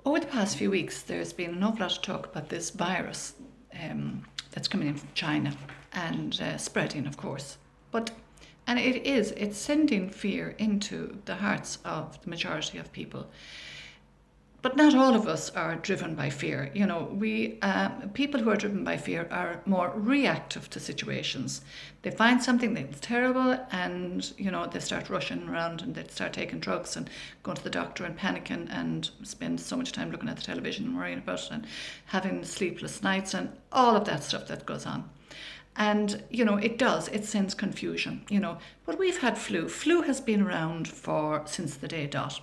Over the past few weeks, there's been an awful lot of talk about this virus that's coming in from China and spreading, of course. And it's sending fear into the hearts of the majority of people. But not all of us are driven by fear. You know, people who are driven by fear are more reactive to situations. They find something that's terrible and, you know, they start rushing around and they start taking drugs and going to the doctor and panicking and spend so much time looking at the television and worrying about it and having sleepless nights and all of that stuff that goes on. And, you know, it sends confusion, you know. But we've had flu. Flu has been around since the day dot.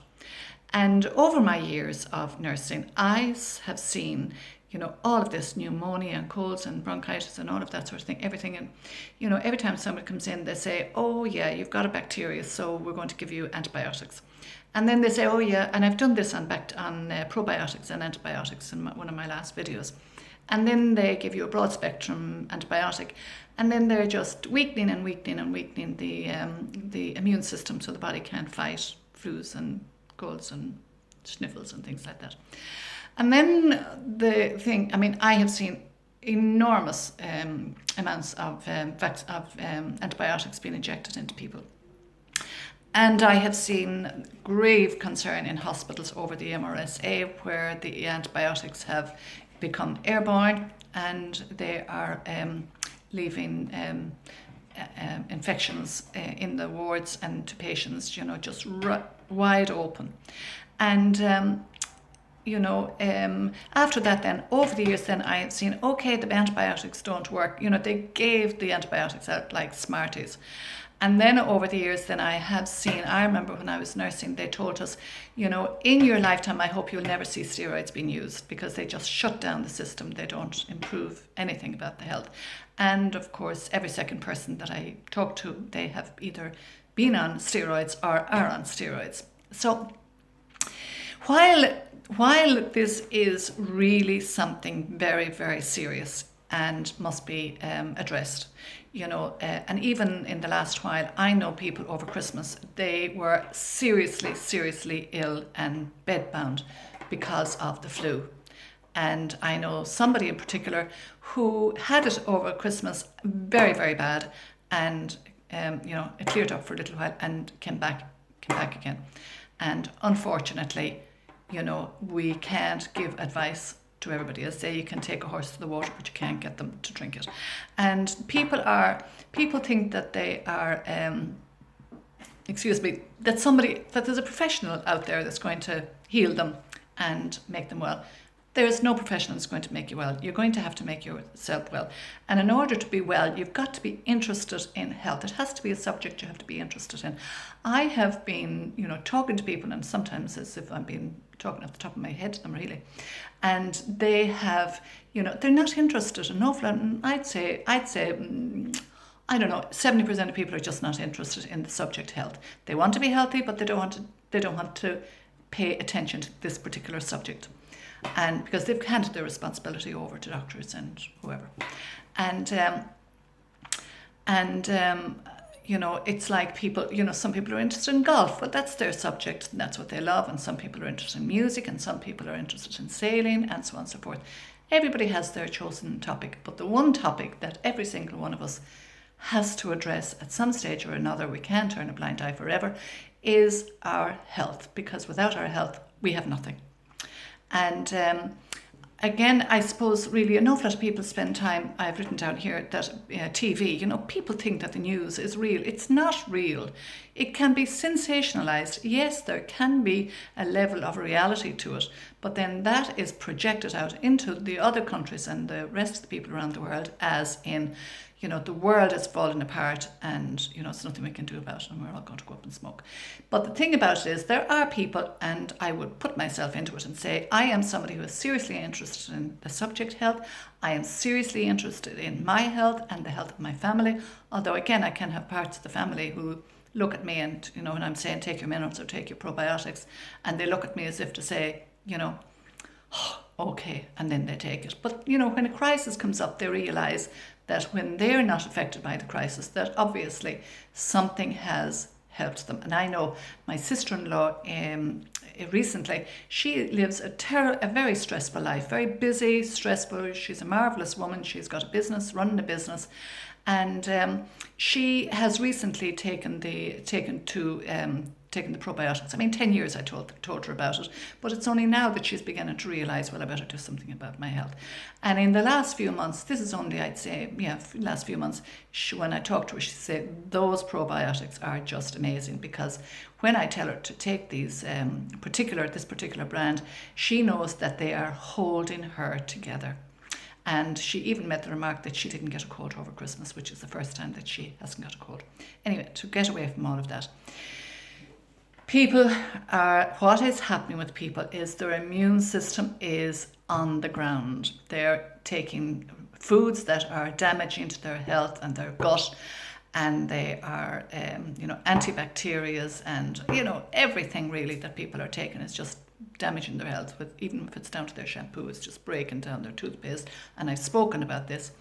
And over my years of nursing, I have seen, you know, all of this pneumonia and colds and bronchitis and all of that sort of thing, everything. And, you know, every time someone comes in, they say, oh, yeah, you've got a bacteria, so we're going to give you antibiotics. And then they say, oh, yeah, and I've done this on probiotics and antibiotics in one of my last videos. And then they give you a broad spectrum antibiotic. And then they're just weakening and weakening and weakening the immune system so the body can't fight flus and colds and sniffles and things like that. And then I have seen enormous amounts of antibiotics being injected into people. And I have seen grave concern in hospitals over the MRSA, where the antibiotics have become airborne and they are leaving infections in the wards and to patients, you know, just wide open. And after that then, over the years then, I have seen, okay, the antibiotics don't work. You know, they gave the antibiotics out like Smarties. And then over the years then I remember when I was nursing, they told us, you know, in your lifetime, I hope you'll never see steroids being used because they just shut down the system. They don't improve anything about the health. And of course, every second person that I talk to, they have either been on steroids or are on steroids. So while this is really something very, very serious and must be addressed, you know, and even in the last while, I know people over Christmas, they were seriously, seriously ill and bedbound because of the flu. And I know somebody in particular who had it over Christmas very, very bad, and it cleared up for a little while and came back again. And unfortunately, you know, we can't give advice to everybody. As say, you can take a horse to the water, but you can't get them to drink it. And people think that they are, that there's a professional out there that's going to heal them and make them well. There's no professional that's going to make you well. You're going to have to make yourself well. And in order to be well, you've got to be interested in health. It has to be a subject you have to be interested in. I have been, you know, talking to people, and sometimes as if I'm being talking off the top of my head to them really. And they have, you know, they're not interested in awful lot. And I'd say, I don't know, 70% of people are just not interested in the subject health. They want to be healthy, but they don't want to pay attention to this particular subject. And because they've handed their responsibility over to doctors and whoever. You know, it's like people, you know, some people are interested in golf, but that's their subject and that's what they love. And some people are interested in music and some people are interested in sailing and so on and so forth. Everybody has their chosen topic, but the one topic that every single one of us has to address at some stage or another, we can't turn a blind eye forever, is our health. Because without our health, we have nothing. And again, I suppose really an awful lot of people spend time, I've written down here that TV, you know, people think that the news is real. It's not real. It can be sensationalized. Yes, there can be a level of reality to it, but then that is projected out into the other countries and the rest of the people around the world as in, you know, the world is falling apart and, you know, it's nothing we can do about it and we're all going to go up and smoke. But the thing about it is there are people, and I would put myself into it and say, I am somebody who is seriously interested in the subject health. I am seriously interested in my health and the health of my family. Although, again, I can have parts of the family who look at me and, you know, when I'm saying take your minerals or take your probiotics, and they look at me as if to say, you know, oh, okay, and then they take it. But, you know, when a crisis comes up, they realise that when they're not affected by the crisis, that obviously something has helped them. And I know my sister-in-law recently, she lives a very stressful life, very busy, stressful. She's a marvellous woman. She's got a business, running a business. And she has recently taken the probiotics. I mean, 10 years I told her about it, but it's only now that she's beginning to realise, well, I better do something about my health. And in the last few months, this is only, I'd say, last few months, when I talked to her, she said, those probiotics are just amazing, because when I tell her to take these this particular brand, she knows that they are holding her together. And she even made the remark that she didn't get a cold over Christmas, which is the first time that she hasn't got a cold. Anyway, to get away from all of that, what is happening with people is their immune system is on the ground. They're taking foods that are damaging to their health and their gut, and they are, antibacterials, and, everything really that people are taking is just damaging their health. Even if it's down to their shampoo, it's just breaking down their toothpaste. And I've spoken about this.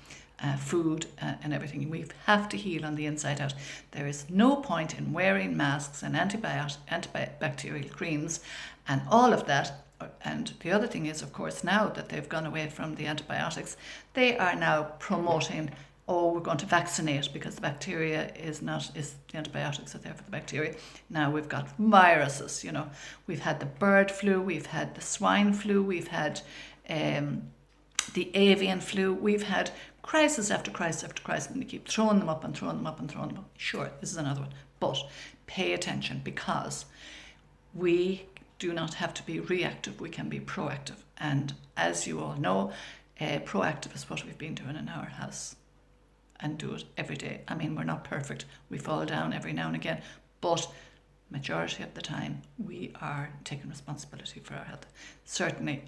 Food and everything. We have to heal on the inside out. There is no point in wearing masks and antibacterial creams and all of that. And the other thing is, of course, now that they've gone away from the antibiotics, they are now promoting, we're going to vaccinate because the bacteria the antibiotics are there for the bacteria. Now we've got viruses, We've had the bird flu, we've had the swine flu, we've had the avian flu, we've had crisis after crisis after crisis, and they keep throwing them up and throwing them up and throwing them up. Sure, this is another one, but pay attention, because we do not have to be reactive, we can be proactive. And as you all know, proactive is what we've been doing in our house, and do it every day. I mean, we're not perfect, we fall down every now and again, but majority of the time we are taking responsibility for our health. Certainly,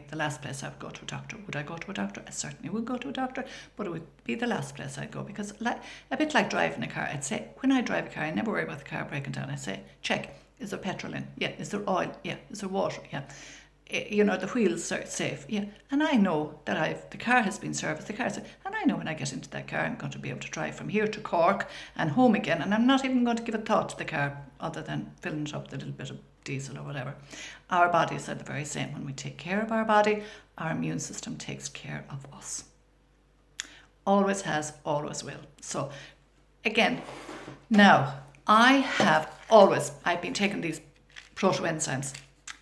the last place I would go to a doctor. Would I go to a doctor? I certainly would go to a doctor, but it would be the last place I'd go, because a bit like driving a car, I'd say, when I drive a car, I never worry about the car breaking down. I say, check, is there petrol in? Yeah. Is there oil? Yeah. Is there water? Yeah. The wheels are safe. Yeah. And I know that the car has been serviced, and I know when I get into that car, I'm going to be able to drive from here to Cork and home again, and I'm not even going to give a thought to the car other than filling it up with a little bit of diesel or whatever. Our bodies are the very same. When we take care of our body, our immune system takes care of us. Always has, always will. So again, now I've been taking these protoenzymes.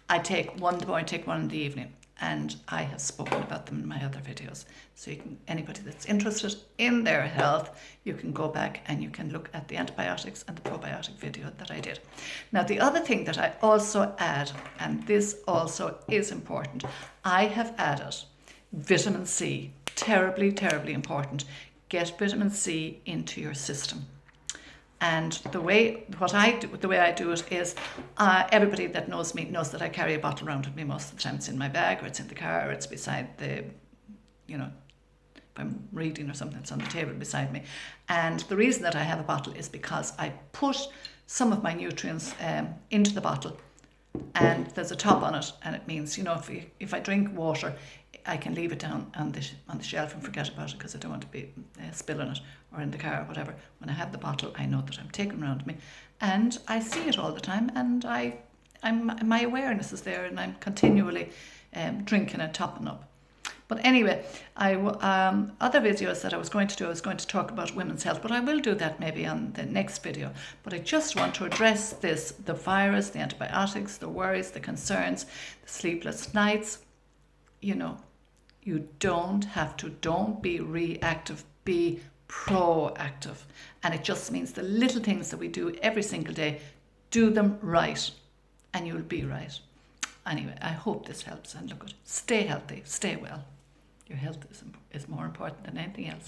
I take one in the morning, take one in the evening, and I have spoken about them in my other videos. So anybody that's interested in their health, you can go back and you can look at the antibiotics and the probiotic video that I did. Now, the other thing that I also add, and this also is important, I have added vitamin C. Terribly, terribly important. Get vitamin C into your system. And the way I do it is, everybody that knows me knows that I carry a bottle around with me most of the time. It's in my bag, or it's in the car, or it's beside if I'm reading or something, it's on the table beside me. And the reason that I have a bottle is because I put some of my nutrients into the bottle, and there's a top on it, and it means, if I drink water, I can leave it down on the shelf and forget about it, because I don't want to be spilling it, or in the car or whatever. When I have the bottle, I know that I'm taking around me, and I see it all the time, and my awareness is there, and I'm continually drinking and topping up. But anyway, other videos that I was going to talk about women's health, but I will do that maybe on the next video. But I just want to address the virus, the antibiotics, the worries, the concerns, the sleepless nights. You don't be reactive, be proactive. And it just means the little things that we do every single day, do them right, and you'll be right. Anyway, I hope this helps, and look, stay healthy, stay well. Your health is more important than anything else.